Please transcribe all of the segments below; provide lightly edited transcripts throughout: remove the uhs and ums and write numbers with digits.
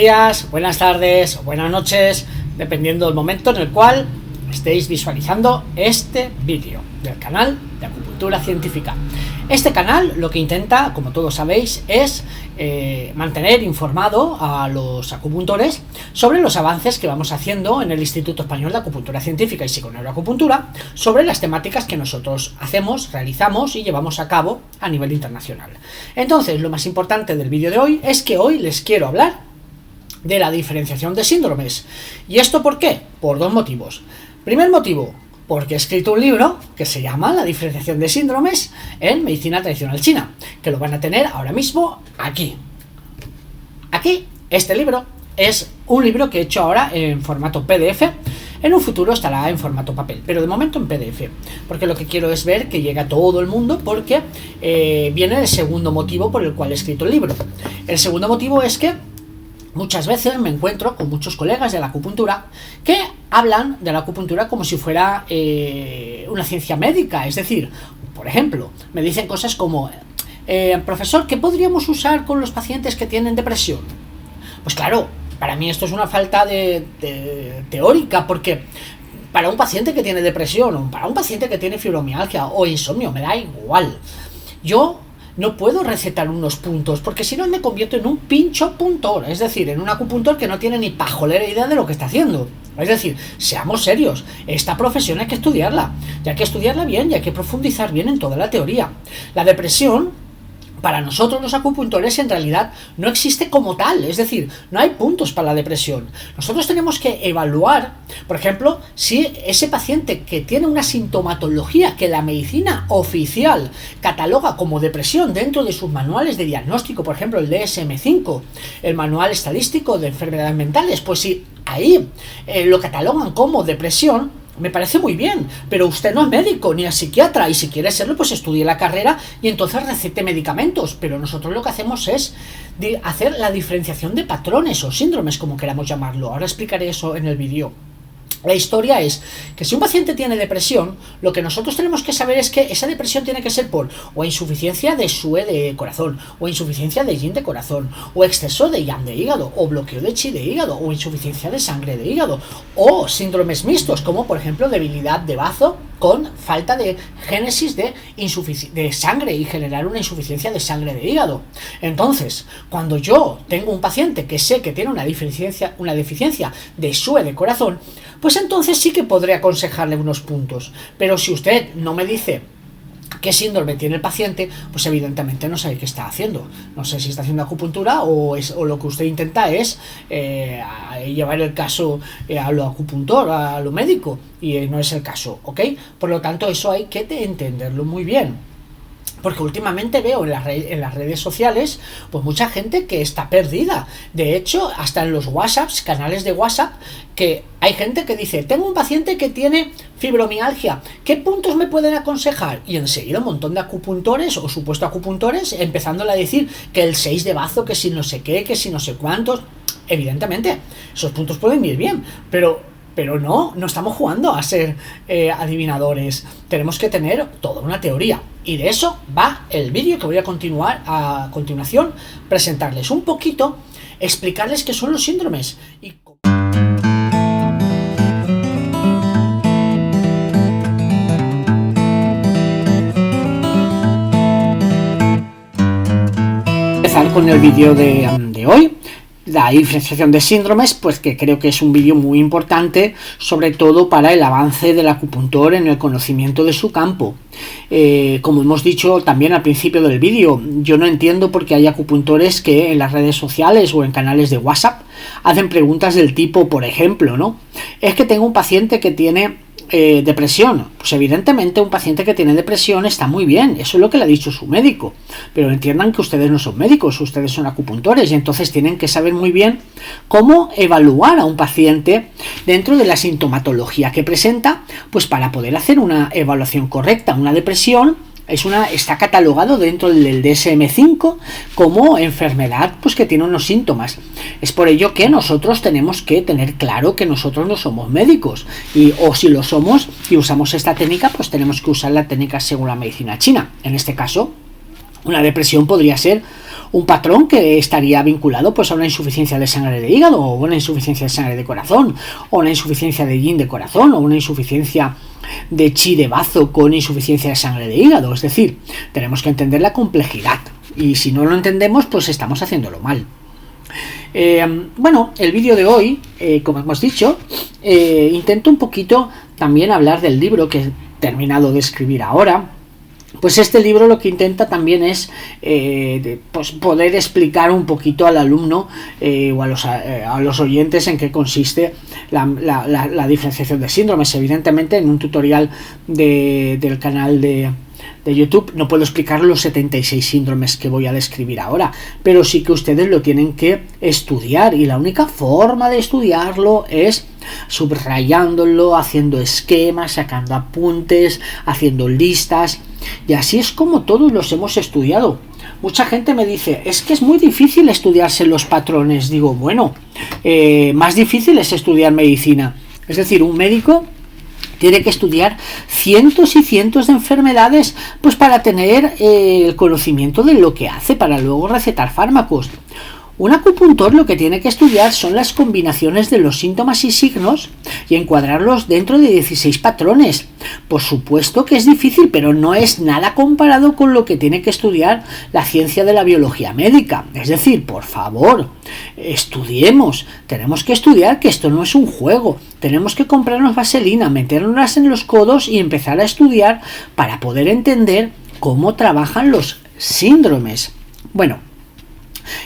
días, buenas tardes o buenas noches, dependiendo del momento en el cual estéis visualizando este vídeo del canal de Acupuntura Científica. Este canal lo que intenta, como todos sabéis, es mantener informado a los acupuntores sobre los avances que vamos haciendo en el Instituto Español de Acupuntura Científica y Psiconeuroacupuntura sobre las temáticas que nosotros hacemos, realizamos y llevamos a cabo a nivel internacional. Entonces, lo más importante del vídeo de hoy es que hoy les quiero hablar de la diferenciación de síndromes. ¿Y esto por qué? Por dos motivos. Primer motivo, porque he escrito un libro que se llama La diferenciación de síndromes en medicina tradicional china, que lo van a tener ahora mismo aquí. Aquí, este libro es un libro que he hecho ahora en formato PDF. En un futuro estará en formato papel, pero de momento en PDF, porque lo que quiero es ver que llegue a todo el mundo, porque viene el segundo motivo por el cual he escrito el libro. El segundo motivo es que muchas veces me encuentro con muchos colegas de la acupuntura que hablan de la acupuntura como si fuera una ciencia médica. Es decir, por ejemplo, me dicen cosas como profesor, ¿qué podríamos usar con los pacientes que tienen depresión? Pues claro, para mí esto es una falta de teórica, porque para un paciente que tiene depresión o para un paciente que tiene fibromialgia o insomnio, me da igual. Yo no puedo recetar unos puntos, porque si no me convierto en un pincho puntor, es decir, en un acupuntor que no tiene ni pajolera idea de lo que está haciendo. Es decir, seamos serios, esta profesión hay que estudiarla, y hay que estudiarla bien y hay que profundizar bien en toda la teoría. La depresión, para nosotros los acupuntores, en realidad no existe como tal, es decir, no hay puntos para la depresión. Nosotros tenemos que evaluar, por ejemplo, si ese paciente que tiene una sintomatología que la medicina oficial cataloga como depresión dentro de sus manuales de diagnóstico, por ejemplo el DSM-5, el manual estadístico de enfermedades mentales, pues si ahí lo catalogan como depresión, me parece muy bien, pero usted no es médico ni es psiquiatra, y si quiere serlo, pues estudie la carrera y entonces recete medicamentos. Pero nosotros lo que hacemos es hacer la diferenciación de patrones o síndromes, como queramos llamarlo. Ahora explicaré eso en el vídeo. La historia es que si un paciente tiene depresión, lo que nosotros tenemos que saber es que esa depresión tiene que ser por o insuficiencia de SUE de corazón, o insuficiencia de Yin de corazón, o exceso de Yang de hígado, o bloqueo de Qi de hígado, o insuficiencia de sangre de hígado, o síndromes mixtos, como por ejemplo debilidad de bazo con falta de génesis de sangre y generar una insuficiencia de sangre de hígado. Entonces, cuando yo tengo un paciente que sé que tiene una deficiencia de SUE de corazón, pues entonces sí que podré aconsejarle unos puntos. Pero si usted no me dice qué síndrome tiene el paciente, pues evidentemente no sabe qué está haciendo. No sé si está haciendo acupuntura o lo que usted intenta es llevar el caso a lo acupuntor, a lo médico, y no es el caso, ¿ok? Por lo tanto, eso hay que entenderlo muy bien. Porque últimamente veo en las redes sociales pues mucha gente que está perdida. De hecho, hasta en los WhatsApps, canales de WhatsApp, que hay gente que dice, tengo un paciente que tiene fibromialgia, ¿qué puntos me pueden aconsejar? Y enseguida un montón de acupuntores o supuestos acupuntores empezándole a decir que el 6 de bazo, que si no sé qué, que si no sé cuántos. Evidentemente, esos puntos pueden ir bien, pero no estamos jugando a ser adivinadores. Tenemos que tener toda una teoría. Y de eso va el vídeo que voy a continuación, presentarles un poquito, explicarles qué son los síndromes. Y empezar con el vídeo de hoy. La diferenciación de síndromes, pues que creo que es un vídeo muy importante, sobre todo para el avance del acupuntor en el conocimiento de su campo. Como hemos dicho también al principio del vídeo, yo no entiendo por qué hay acupuntores que en las redes sociales o en canales de WhatsApp hacen preguntas del tipo, por ejemplo, ¿no? Es que tengo un paciente que tiene depresión. Pues evidentemente un paciente que tiene depresión está muy bien, eso es lo que le ha dicho su médico, pero entiendan que ustedes no son médicos, ustedes son acupuntores, y entonces tienen que saber muy bien cómo evaluar a un paciente dentro de la sintomatología que presenta, pues para poder hacer una evaluación correcta. Una depresión está catalogado dentro del DSM-5 como enfermedad pues que tiene unos síntomas. Es por ello que nosotros tenemos que tener claro que nosotros no somos médicos, o si lo somos y usamos esta técnica, pues tenemos que usar la técnica según la medicina china. En este caso, una depresión podría ser un patrón que estaría vinculado pues a una insuficiencia de sangre de hígado, o una insuficiencia de sangre de corazón, o una insuficiencia de yin de corazón, o una insuficiencia de chi de bazo con insuficiencia de sangre de hígado. Es decir, tenemos que entender la complejidad, y si no lo entendemos, pues estamos haciéndolo mal. Bueno, el vídeo de hoy, como hemos dicho, intento un poquito también hablar del libro que he terminado de escribir ahora. Pues este libro lo que intenta también es pues poder explicar un poquito al alumno o a los oyentes en qué consiste la diferenciación de síndromes. Evidentemente, en un tutorial del canal de YouTube no puedo explicar los 76 síndromes que voy a describir ahora, pero sí que ustedes lo tienen que estudiar, y la única forma de estudiarlo es subrayándolo, haciendo esquemas, sacando apuntes, haciendo listas, y así es como todos los hemos estudiado. Mucha gente me dice, es que es muy difícil estudiarse los patrones. Digo, bueno, más difícil es estudiar medicina. Es decir, un médico tiene que estudiar cientos y cientos de enfermedades pues para tener el conocimiento de lo que hace, para luego recetar fármacos. Un acupuntor lo que tiene que estudiar son las combinaciones de los síntomas y signos y encuadrarlos dentro de 16 patrones. Por supuesto que es difícil, pero no es nada comparado con lo que tiene que estudiar la ciencia de la biología médica. Es decir, por favor, estudiemos. Tenemos que estudiar, que esto no es un juego. Tenemos que comprarnos vaselina, meternos en los codos y empezar a estudiar para poder entender cómo trabajan los síndromes. Bueno,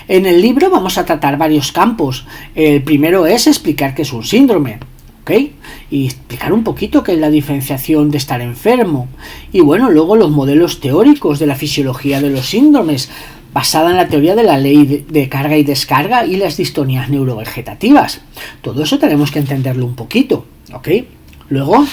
en el libro vamos a tratar varios campos. El primero es explicar qué es un síndrome, ¿ok? Y explicar un poquito qué es la diferenciación de estar enfermo. Y bueno, luego los modelos teóricos de la fisiología de los síndromes, basada en la teoría de la ley de carga y descarga y las distonías neurovegetativas. Todo eso tenemos que entenderlo un poquito, ¿ok? Luego,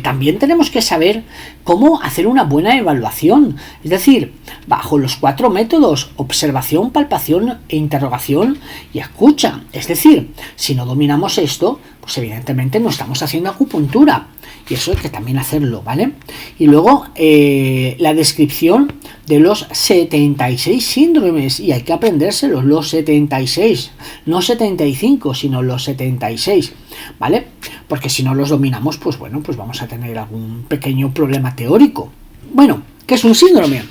también tenemos que saber cómo hacer una buena evaluación, es decir, bajo los 4 métodos: observación, palpación e interrogación y escucha. Es decir, si no dominamos esto, pues evidentemente no estamos haciendo acupuntura, y eso hay que también hacerlo, ¿vale? Y luego la descripción de los 76 síndromes, y hay que aprendérselos, los 76, no 75, sino los 76, ¿vale? Porque si no los dominamos, pues bueno, pues vamos a tener algún pequeño problema teórico. Bueno, ¿qué es un síndrome?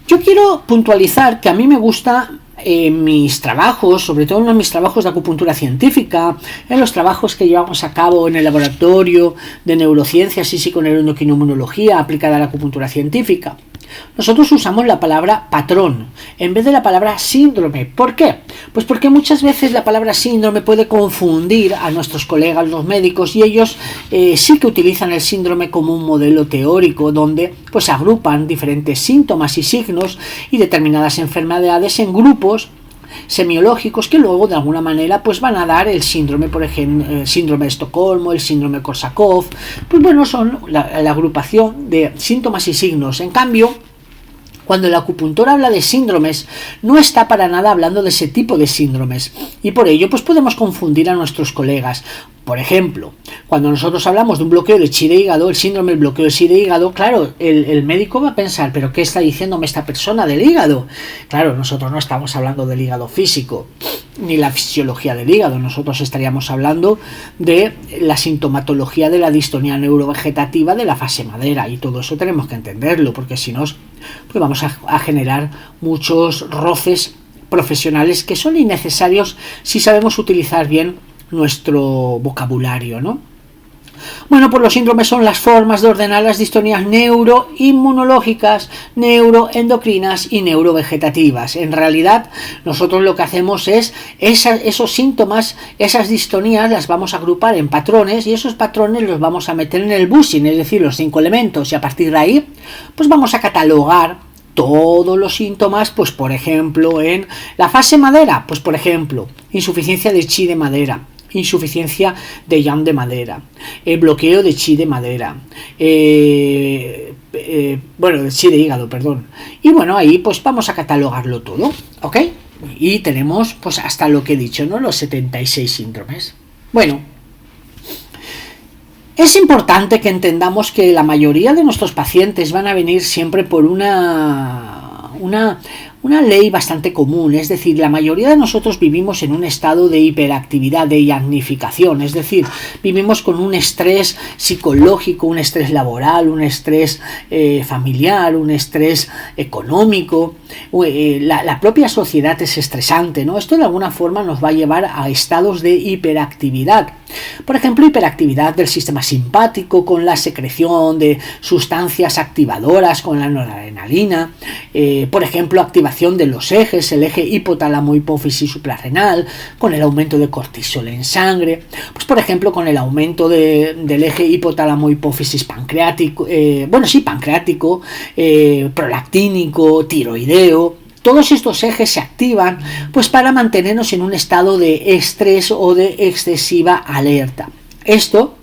Yo quiero puntualizar que a mí me gusta en mis trabajos, sobre todo en mis trabajos de acupuntura científica, en los trabajos que llevamos a cabo en el laboratorio de neurociencias y psiconeuroendocrinoinmunología aplicada a la acupuntura científica, nosotros usamos la palabra patrón en vez de la palabra síndrome. ¿Por qué? Pues porque muchas veces la palabra síndrome puede confundir a nuestros colegas los médicos, y ellos sí que utilizan el síndrome como un modelo teórico donde pues agrupan diferentes síntomas y signos y determinadas enfermedades en grupos semiológicos que luego de alguna manera pues van a dar el síndrome, por ejemplo, el síndrome de Estocolmo, el síndrome de Korsakoff. Pues bueno, son la agrupación de síntomas y signos. En cambio, cuando el acupuntor habla de síndromes, no está para nada hablando de ese tipo de síndromes, y por ello pues podemos confundir a nuestros colegas. Por ejemplo, cuando nosotros hablamos de un bloqueo de chi de hígado, el síndrome del bloqueo de chi de hígado, claro, el médico va a pensar, ¿pero qué está diciéndome esta persona del hígado? Claro, nosotros no estamos hablando del hígado físico, ni la fisiología del hígado. Nosotros estaríamos hablando de la sintomatología de la distonía neurovegetativa de la fase madera, y todo eso tenemos que entenderlo, porque si no, pues vamos a generar muchos roces profesionales que son innecesarios si sabemos utilizar bien nuestro vocabulario, ¿no? Bueno, pues los síndromes son las formas de ordenar las distonías neuroinmunológicas, neuroendocrinas y neurovegetativas. En realidad, nosotros lo que hacemos es esos síntomas, esas distonías las vamos a agrupar en patrones, y esos patrones los vamos a meter en el bushing, es decir, los 5 elementos, y a partir de ahí pues vamos a catalogar todos los síntomas. Pues por ejemplo, en la fase madera, pues por ejemplo, insuficiencia de chi de madera, insuficiencia de yang de madera, bloqueo de chi de madera, bueno, de chi de hígado, perdón. Y bueno, ahí pues vamos a catalogarlo todo, ¿ok? Y tenemos pues hasta lo que he dicho, ¿no? Los 76 síndromes. Bueno, es importante que entendamos que la mayoría de nuestros pacientes van a venir siempre por una una ley bastante común, es decir, la mayoría de nosotros vivimos en un estado de hiperactividad, de yagnificación, es decir, vivimos con un estrés psicológico, un estrés laboral, un estrés familiar, un estrés económico, la propia sociedad es estresante, ¿no? Esto de alguna forma nos va a llevar a estados de hiperactividad. Por ejemplo, hiperactividad del sistema simpático con la secreción de sustancias activadoras, con la noradrenalina, por ejemplo, activación de los ejes, el eje hipotálamo-hipófisis suprarrenal, con el aumento de cortisol en sangre, pues por ejemplo con el aumento del eje hipotálamo-hipófisis pancreático, pancreático, prolactínico, tiroideo. Todos estos ejes se activan pues para mantenernos en un estado de estrés o de excesiva alerta. Esto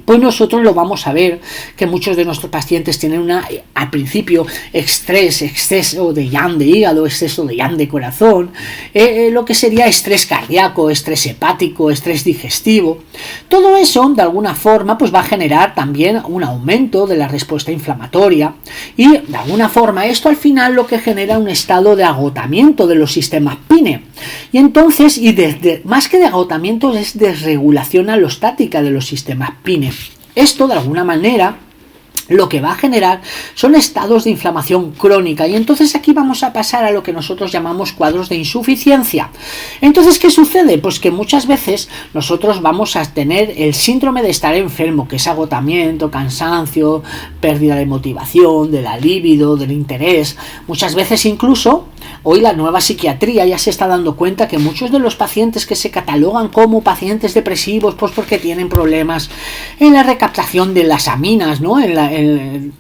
pues nosotros lo vamos a ver, que muchos de nuestros pacientes tienen al principio exceso de IAM de hígado, exceso de IAM de corazón, lo que sería estrés cardíaco, estrés hepático, estrés digestivo. Todo eso, de alguna forma, pues va a generar también un aumento de la respuesta inflamatoria y, de alguna forma, esto al final lo que genera un estado de agotamiento de los sistemas PINE. Y entonces, más que de agotamiento, es desregulación alostática de los sistemas PINE. Esto, de alguna manera, lo que va a generar son estados de inflamación crónica, y entonces aquí vamos a pasar a lo que nosotros llamamos cuadros de insuficiencia. Entonces, ¿qué sucede? Pues que muchas veces nosotros vamos a tener el síndrome de estar enfermo, que es agotamiento, cansancio, pérdida de motivación, de la libido, del interés. Muchas veces incluso hoy la nueva psiquiatría ya se está dando cuenta que muchos de los pacientes que se catalogan como pacientes depresivos, pues porque tienen problemas en la recaptación de las aminas, ¿no? En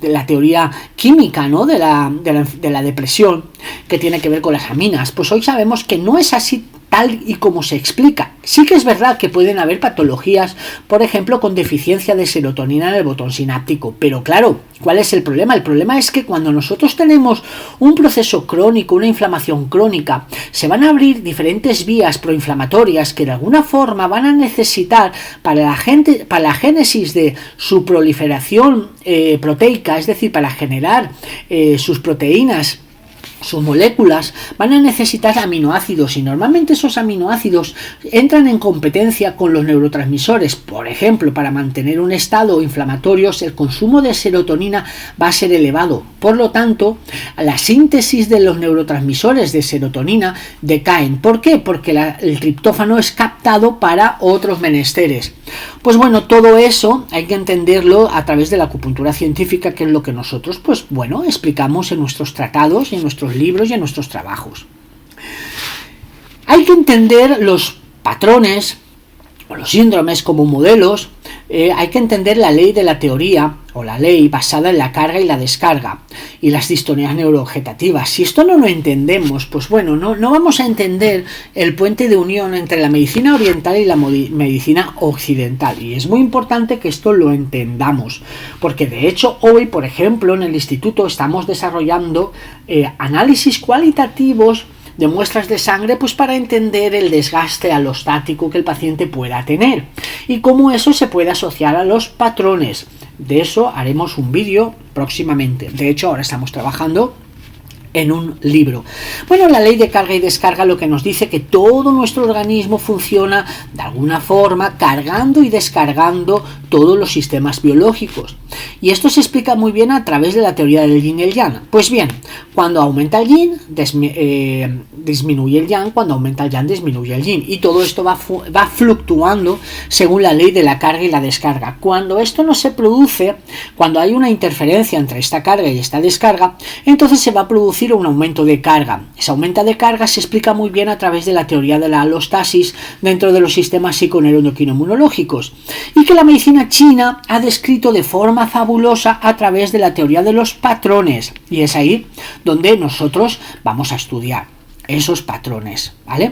la teoría química, ¿no? de la depresión, que tiene que ver con las aminas, pues hoy sabemos que no es así tal y como se explica. Sí que es verdad que pueden haber patologías, por ejemplo, con deficiencia de serotonina en el botón sináptico, pero claro, ¿cuál es el problema? El problema es que cuando nosotros tenemos un proceso crónico, una inflamación crónica, se van a abrir diferentes vías proinflamatorias que de alguna forma van a necesitar para la génesis de su proliferación proteica, es decir, para generar sus proteínas, sus moléculas, van a necesitar aminoácidos, y normalmente esos aminoácidos entran en competencia con los neurotransmisores. Por ejemplo, para mantener un estado inflamatorio, el consumo de serotonina va a ser elevado. Por lo tanto, la síntesis de los neurotransmisores de serotonina decaen. ¿Por qué? Porque el triptófano es captado para otros menesteres. Pues bueno, todo eso hay que entenderlo a través de la acupuntura científica, que es lo que nosotros, pues bueno, explicamos en nuestros tratados, en nuestros libros y en nuestros trabajos. Hay que entender los patrones o los síndromes como modelos. Hay que entender la ley de la teoría, o la ley basada en la carga y la descarga, y las distonías neurovegetativas. Si esto no lo entendemos, pues bueno, no vamos a entender el puente de unión entre la medicina oriental y la medicina occidental, y es muy importante que esto lo entendamos, porque de hecho hoy, por ejemplo, en el instituto estamos desarrollando análisis cualitativos de muestras de sangre, pues para entender el desgaste alostático que el paciente pueda tener y cómo eso se puede asociar a los patrones. De eso haremos un vídeo próximamente. De hecho, ahora estamos trabajando en un libro. Bueno, la ley de carga y descarga lo que nos dice que todo nuestro organismo funciona de alguna forma cargando y descargando todos los sistemas biológicos. Y esto se explica muy bien a través de la teoría del yin y el yang. Pues bien, cuando aumenta el yin, disminuye el yang, cuando aumenta el yang, disminuye el yin. Y todo esto va fluctuando según la ley de la carga y la descarga. Cuando esto no se produce, cuando hay una interferencia entre esta carga y esta descarga, entonces se va a producir un aumento de carga. Ese aumento de carga se explica muy bien a través de la teoría de la alostasis dentro de los sistemas psiconeuroendocrino-inmunológicos, y que la medicina china ha descrito de forma fabulosa a través de la teoría de los patrones, y es ahí donde nosotros vamos a estudiar esos patrones, ¿vale?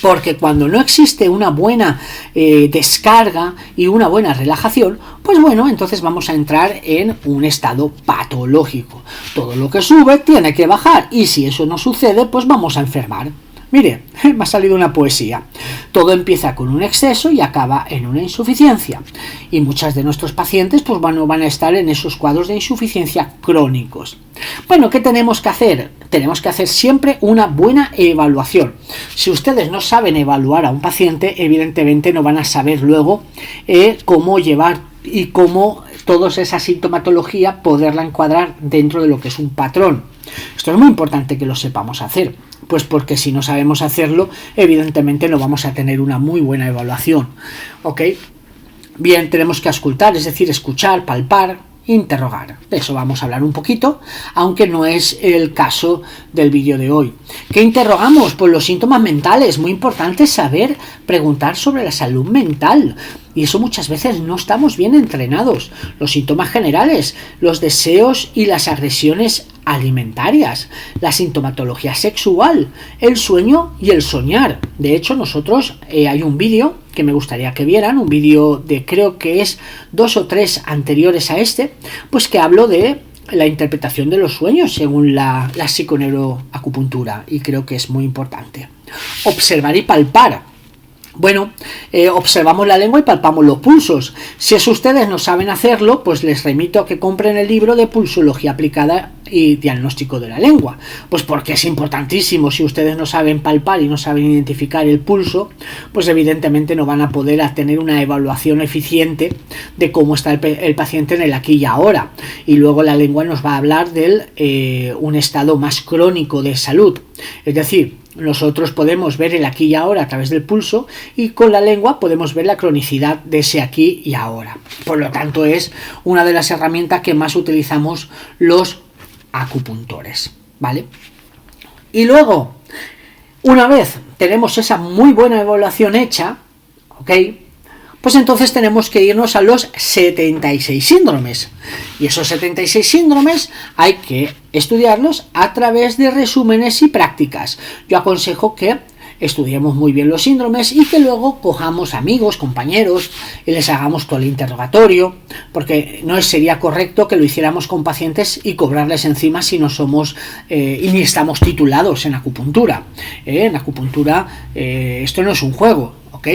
Porque cuando no existe una buena descarga y una buena relajación, pues bueno, entonces vamos a entrar en un estado patológico. Todo lo que sube tiene que bajar, y si eso no sucede, pues vamos a enfermar. Mire, me ha salido una poesía. Todo empieza con un exceso y acaba en una insuficiencia. Y muchos de nuestros pacientes pues van a estar en esos cuadros de insuficiencia crónicos. Bueno, ¿qué tenemos que hacer? Tenemos que hacer siempre una buena evaluación. Si ustedes no saben evaluar a un paciente, evidentemente no van a saber luego cómo llevar y cómo toda esa sintomatología poderla encuadrar dentro de lo que es un patrón. Esto es muy importante que lo sepamos hacer, pues porque si no sabemos hacerlo, evidentemente no vamos a tener una muy buena evaluación. ¿Ok? Bien, tenemos que auscultar, es decir, escuchar, palpar, interrogar. De eso vamos a hablar un poquito, aunque no es el caso del vídeo de hoy. ¿Qué interrogamos? Pues los síntomas mentales. Muy importante saber preguntar sobre la salud mental. Y eso muchas veces no estamos bien entrenados. Los síntomas generales, los deseos y las agresiones alimentarias, la sintomatología sexual, el sueño y el soñar. De hecho, nosotros hay un vídeo que me gustaría que vieran, un vídeo de creo que es 2 o 3 anteriores a este, pues que hablo de la interpretación de los sueños según la psiconeuroacupuntura, y creo que es muy importante. Observar y palpar. Bueno, observamos la lengua y palpamos los pulsos. Si eso ustedes no saben hacerlo, pues les remito a que compren el libro de Pulsología Aplicada y Diagnóstico de la Lengua. Pues porque es importantísimo. Si ustedes no saben palpar y no saben identificar el pulso, pues evidentemente no van a poder tener una evaluación eficiente de cómo está el paciente en el aquí y ahora. Y luego la lengua nos va a hablar de un estado más crónico de salud. Es decir, nosotros podemos ver el aquí y ahora a través del pulso, y con la lengua podemos ver la cronicidad de ese aquí y ahora. Por lo tanto, es una de las herramientas que más utilizamos los acupuntores, ¿vale? Y luego, una vez tenemos esa muy buena evaluación hecha, ¿ok?, pues entonces tenemos que irnos a los 76 síndromes. Y esos 76 síndromes hay que estudiarlos a través de resúmenes y prácticas. Yo aconsejo que estudiemos muy bien los síndromes y que luego cojamos amigos, compañeros y les hagamos todo el interrogatorio, porque no sería correcto que lo hiciéramos con pacientes y cobrarles encima si no somos y ni estamos titulados en acupuntura. En acupuntura esto no es un juego, ¿ok?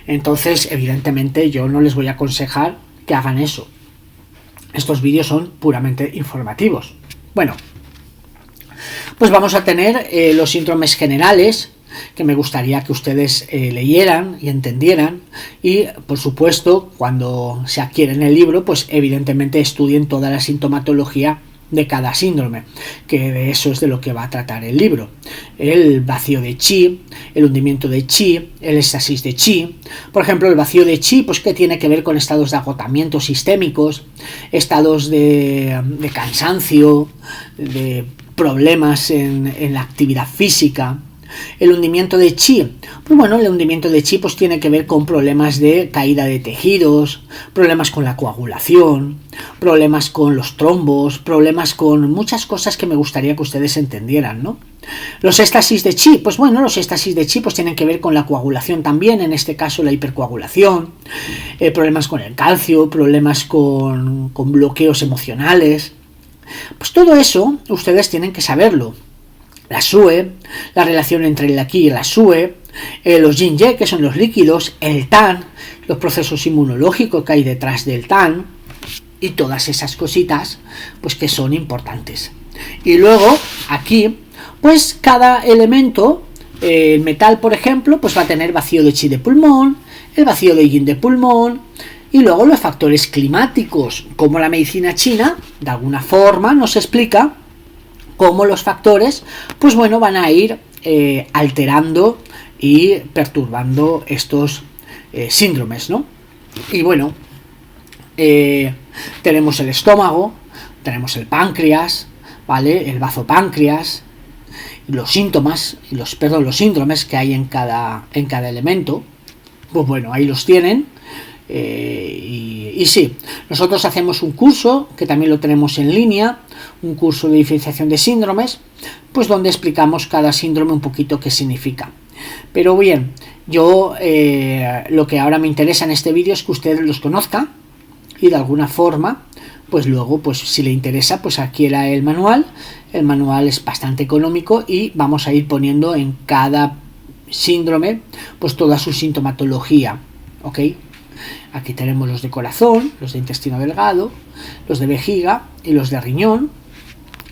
Entonces, evidentemente, yo no les voy a aconsejar que hagan eso. Estos vídeos son puramente informativos. Bueno, pues vamos a tener los síndromes generales, que me gustaría que ustedes leyeran y entendieran, y por supuesto cuando se adquieren el libro pues evidentemente estudien toda la sintomatología de cada síndrome, que de eso es de lo que va a tratar el libro. El vacío de chi, el hundimiento de chi, el éxtasis de chi. Por ejemplo, el vacío de chi, pues que tiene que ver con estados de agotamiento sistémicos, estados de cansancio, de problemas en la actividad física. El hundimiento de chi, pues bueno, el hundimiento de chi pues tiene que ver con problemas de caída de tejidos, problemas con la coagulación, problemas con los trombos, problemas con muchas cosas que me gustaría que ustedes entendieran, ¿no? Los éxtasis de chi, pues bueno, los éxtasis de chi pues tienen que ver con la coagulación también, en este caso la hipercoagulación, problemas con el calcio, problemas con bloqueos emocionales. Pues todo eso ustedes tienen que saberlo. La SUE, la relación entre el aquí y la SUE, los yin-yang, que son los líquidos, el TAN, los procesos inmunológicos que hay detrás del TAN, y todas esas cositas pues que son importantes. Y luego aquí pues cada elemento, el metal por ejemplo pues va a tener vacío de chi de pulmón, el vacío de yin de pulmón, y luego los factores climáticos, como la medicina china de alguna forma nos explica cómo los factores pues bueno van a ir alterando y perturbando estos síndromes, ¿no? Y bueno, tenemos el estómago, tenemos el páncreas, ¿vale? El bazopáncreas, los síntomas, los síndromes que hay en cada elemento, pues bueno, ahí los tienen. Y sí, nosotros hacemos un curso que también lo tenemos en línea, un curso de diferenciación de síndromes, pues donde explicamos cada síndrome un poquito qué significa. Pero bien, yo lo que ahora me interesa en este vídeo es que ustedes los conozcan y de alguna forma pues luego pues si le interesa pues adquiera el manual. El manual es bastante económico y vamos a ir poniendo en cada síndrome pues toda su sintomatología, ¿ok? Aquí tenemos los de corazón, los de intestino delgado, los de vejiga y los de riñón,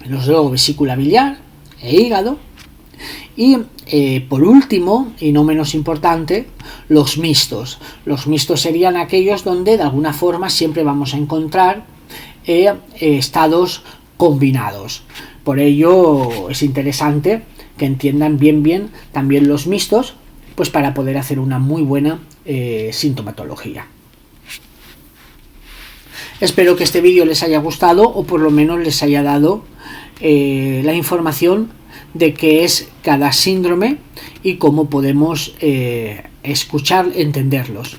los de vesícula biliar e hígado. Y por último, y no menos importante, los mixtos. Los mixtos serían aquellos donde de alguna forma siempre vamos a encontrar estados combinados. Por ello es interesante que entiendan bien también los mixtos, pues para poder hacer una muy buena sintomatología. Espero que este vídeo les haya gustado o por lo menos les haya dado la información de qué es cada síndrome y cómo podemos entenderlos.